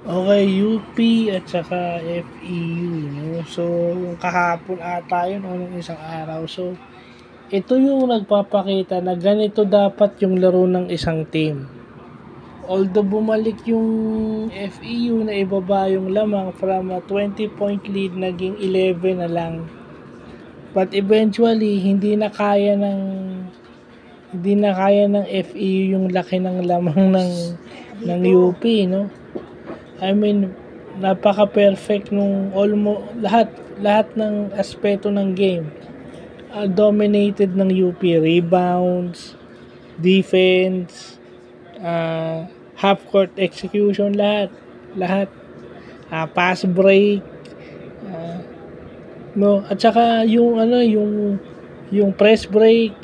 Okay, UP at saka FEU, 'no. So, kahapon ata 'yun o nung isang araw. So, ito yung nagpapakita na ganito dapat yung laro ng isang team. Although bumalik yung FEU na ibaba yung lamang from a 20-point lead naging 11 na lang. But eventually, hindi na kaya ng FEU yung laki ng lamang ng UP, no? I mean, napaka-perfect nung lahat ng aspeto ng game. Dominated ng UP, rebounds, defense, half court execution, lahat. Pass break, no, at saka yung press break,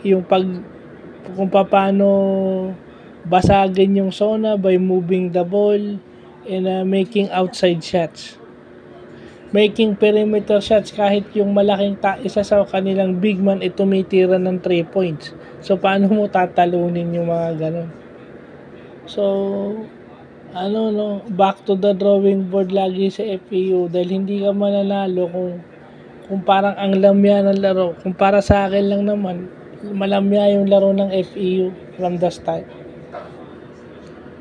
kung paano basagin yung zona by moving the ball and making outside shots, making perimeter shots, kahit yung isa sa kanilang big man tumitira ng 3 points. So paano mo tatalunin yung mga ganun? So back to the drawing board lagi sa FEU, dahil hindi ka mananalo kung parang ang lamya ng laro. Kung para sa akin lang naman, malamya yung laro ng FEU from the start.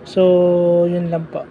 So, yun lang po.